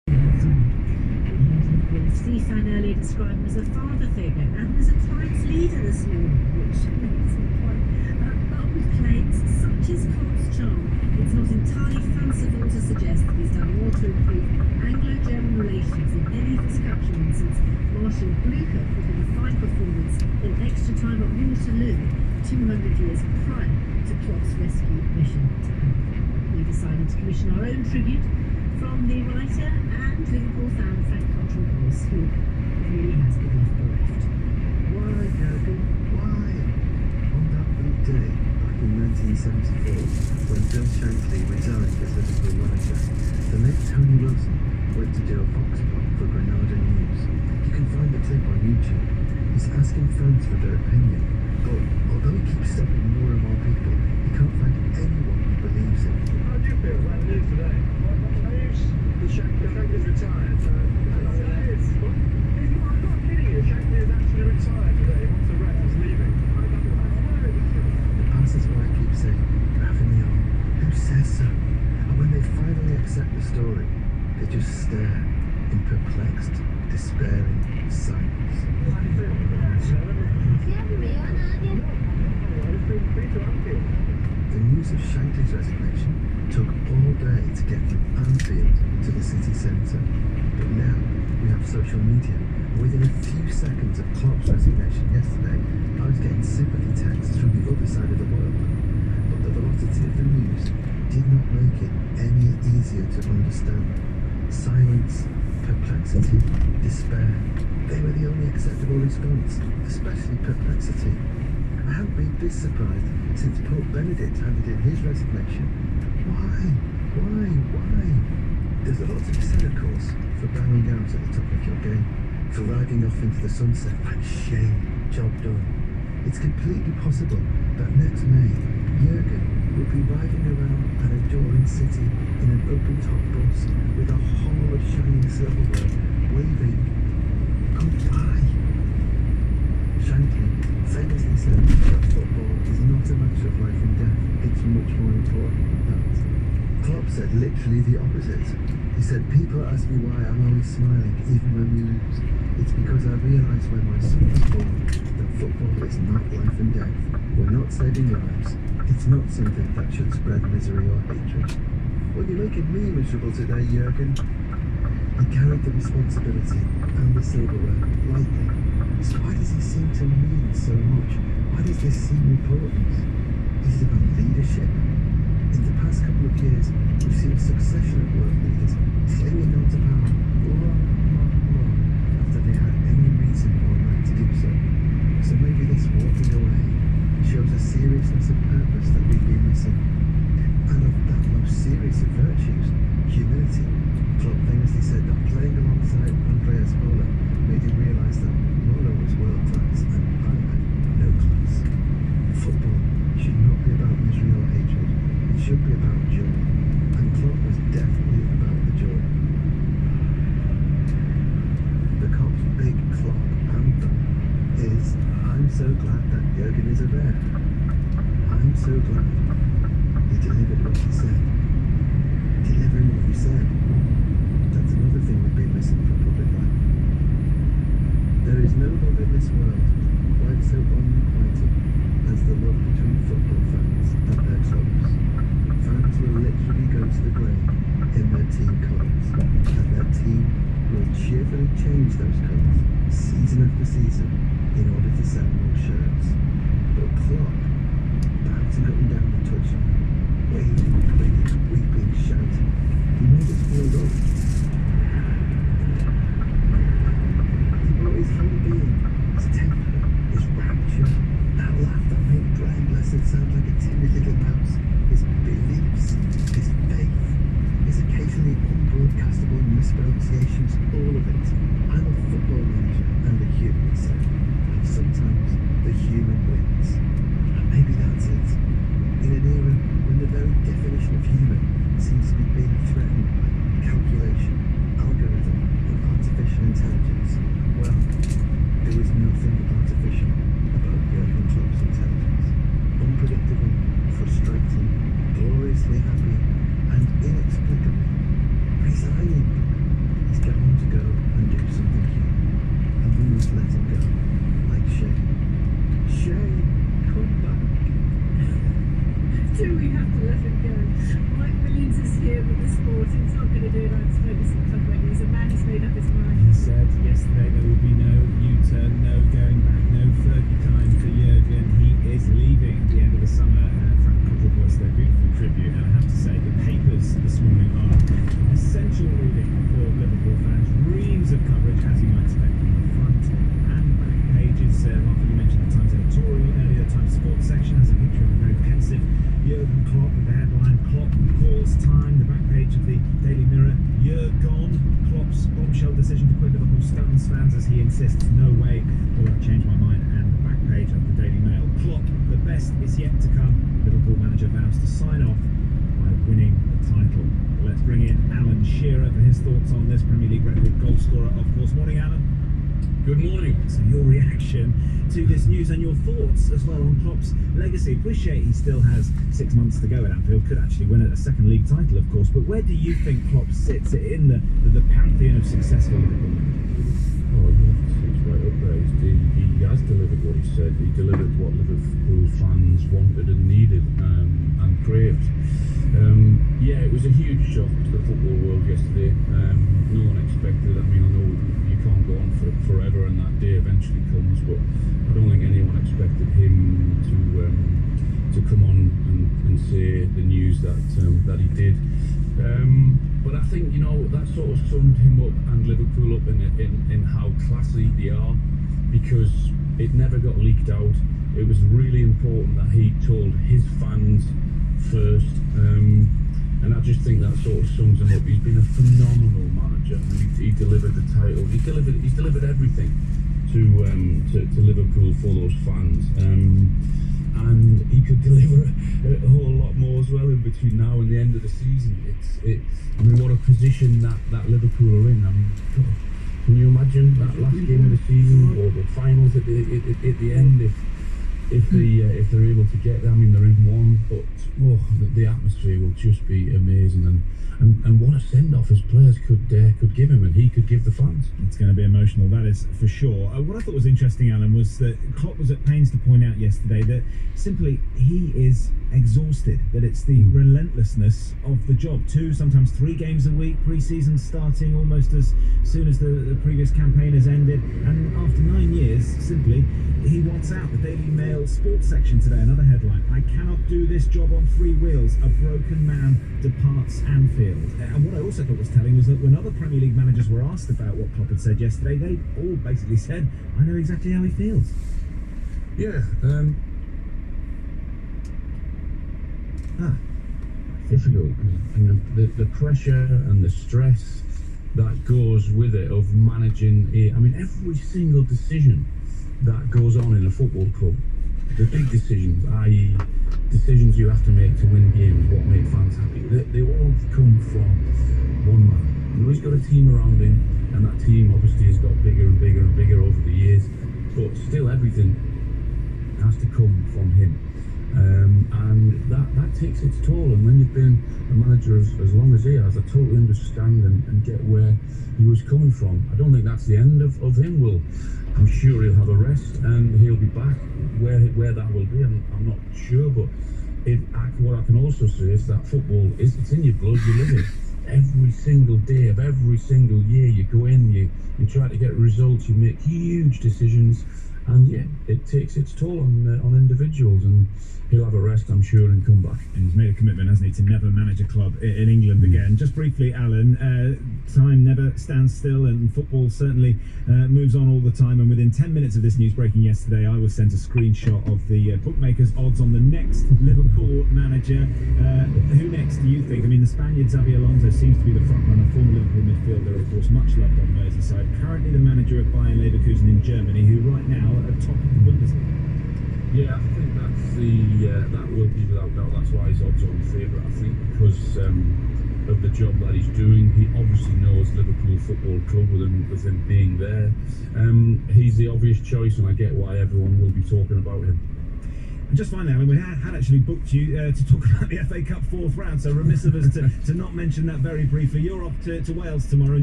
Stefan earlier described him as a father figure and as a Times leader this morning, which makes him quite. But with claims such as Klopp's charm, it's not entirely fanciful to suggest that he's done more to improve Anglo-German relations in any of his countrymen since Marshal Blücher put in a fine performance in extra time at Waterloo 200 years prior to Klopp's rescue mission to Africa. We decided to commission our own tribute from the writer and Liverpool fan Frank Cottrell-Boyce, who really has been left bereft. Why, Jurgen? Why? On that bleak day, back in 1974, when Bill Shankly resigned as Liverpool manager, the late Tony Wilson went to do a vox pop for Granada News. You can find the clip on YouTube. He's asking fans for their opinion, but although he keeps stopping more and more people, he can't find anyone who believes him. How do you feel about the news today? Shankly's retired. I'm not kidding you. Shankly is actually retired today. He wants a rest. He's leaving. The passers-by keep saying, "You're having me on. Who says so?" And when they finally accept the story, they just stare in perplexed, despairing silence. The news of Shankly's resignation took all day to get from Anfield to the city centre. But now we have social media, and within a few seconds of Klopp's resignation yesterday, I was getting sympathy texts from the other side of the world. But the velocity of the news did not make it any easier to understand. Silence, perplexity, despair, they were the only acceptable response, especially perplexity. I haven't been this surprised since Pope Benedict handed in his resignation. Why? There's a lot to be said, of course, for bowing out at the top of your game, for riding off into the sunset like shame, job done. It's completely possible that next May, Jurgen will be riding around an adoring city in an open-top bus with a hall of shining silverware, waving goodbye. Shankly famously said that football is not a matter of life and death, it's much more important than that. Klopp said literally the opposite. He said, "People ask me why I'm always smiling even when we lose. It's because I realised when my son was born that football is not life and death. We're not saving lives. It's not something that should spread misery or hatred." Well, you're making me miserable today, Jurgen. He carried the responsibility and the silverware lightly. So why does he seem to mean so much? Why does this seem important? Is it about leadership? In the past couple of years, we've seen a succession of world leaders clinging on to power long after they had any reason or right to do so. So maybe this walking away shows a seriousness of purpose that we've been missing. And of that most serious of virtues, humility. Klopp famously said that playing alongside Andreas Möller made him realise that Möller was world class and I had no class. Football should not be about misery or hatred. It should be about joy. And Klopp was definitely about the joy. The Kop's big Klopp anthem is, "I'm so glad that Jurgen is a bear. I'm so glad." He delivered what he said. Delivering what he said. That's another thing we've been missing from public life. There is no love in this world quite so unrequited as the love between football fans and their clubs. Fans will literally go to the grave in their team colours, and their team will cheerfully change those colours season after season in order to sell more shirts. But Klopp, bouncing up and down the touchline, waving, grinning, weeping, shouting, he made us feel loved. He brought his whole being, his temper, his rapture, that laugh that made Brian Blessed sound like a timid little mouse, his beliefs, his faith, his occasionally unbroadcastable mispronunciations, all of it. I'm a football manager and a human, he said, and sometimes the human wins. And maybe that's it. In an era when the very definition of human seems to be being threatened by calculated on Klopp's bombshell decision to quit Liverpool stuns fans as he insists, no way will I change my mind, and the back page of the Daily Mail. Klopp, the best is yet to come. Liverpool manager vows to sign off by winning the title. Let's bring in Alan Shearer for his thoughts on this Premier League record goal scorer, of course. Morning, Alan. Good morning. So your reaction to this news and your thoughts as well on Klopp's legacy. Appreciate he still has 6 months to go at Anfield, could actually win a second league title, of course, but where do you think Klopp sits in the pantheon of successful Liverpool managers? Oh, it's right up there. He has delivered what he said. He delivered what Liverpool fans wanted and needed and craved. Yeah, it was a huge shock to the football world yesterday. No one expected it. I mean, I know you can't go on for forever and that day eventually comes, but I don't think anyone expected him to come on and say the news that he did. But I think, you know, that sort of summed him up and Liverpool up in how classy they are, because it never got leaked out. It was really important that he told his fans first, and I just think that sort of sums him up. He's been a phenomenal manager, and he delivered the title. He's delivered everything to Liverpool for those fans. And he could deliver a whole lot more as well in between now and the end of the season. I mean, what a position that Liverpool are in. I mean, God, can you imagine that last game of the season or the finals at the end if they're able to get there? I mean, they're in one, but the atmosphere will just be amazing, and what a send-off his players could give him, and he could give the fans. It's going to be emotional, that is for sure. What I thought was interesting, Alan, was that Klopp was at pains to point out yesterday that simply he is exhausted, that it's the relentlessness of the job. 2, sometimes 3 games a week, pre-season starting almost as soon as the previous campaign has ended, and after 9 years, simply, he wants out. The Daily Mail sports section today, another headline: I cannot do this job on 3 wheels. A broken man departs Anfield. And what I also thought was telling was that when other Premier League managers were asked about what Klopp had said yesterday, they all basically said, I know exactly how he feels. Yeah, difficult. And the pressure and the stress that goes with it of managing I mean, every single decision that goes on in a football club, the big decisions, i.e. decisions you have to make to win games, what make fans happy, they all come from one man. You know, he's got a team around him, and that team obviously has got bigger and bigger and bigger over the years, but still everything has to come from him. And that takes its toll, and when you've been a manager as long as he has, I totally understand and get where he was coming from. I don't think that's the end of him. I'm sure he'll have a rest and he'll be back. Where that will be, I'm not sure, but what I can also say is that football it's in your blood. You live it every single day of every single year. You go in, you try to get results, you make huge decisions, and yeah, it takes its toll on individuals, and he'll have a rest, I'm sure, and come back. And he's made a commitment, hasn't he, to never manage a club in England again. Just briefly, Alan, time never stands still, and football certainly moves on all the time. And within 10 minutes of this news breaking yesterday, I was sent a screenshot of the bookmakers' odds on the next Liverpool manager. Who next do you think? I mean, the Spaniard Xabi Alonso seems to be the front runner. Former Liverpool midfielder, of course, much loved on Merseyside. Currently the manager of Bayer Leverkusen in Germany, who right now are at top of the Bundesliga. Yeah, I think that's that will be without doubt. That's why his odds are in favour. I think because of the job that he's doing, he obviously knows Liverpool Football Club with him being there. He's the obvious choice, and I get why everyone will be talking about him. And just finally, Alan, we had actually booked you to talk about the FA Cup 4th round, so remiss of us to not mention that very briefly. You're off to Wales tomorrow.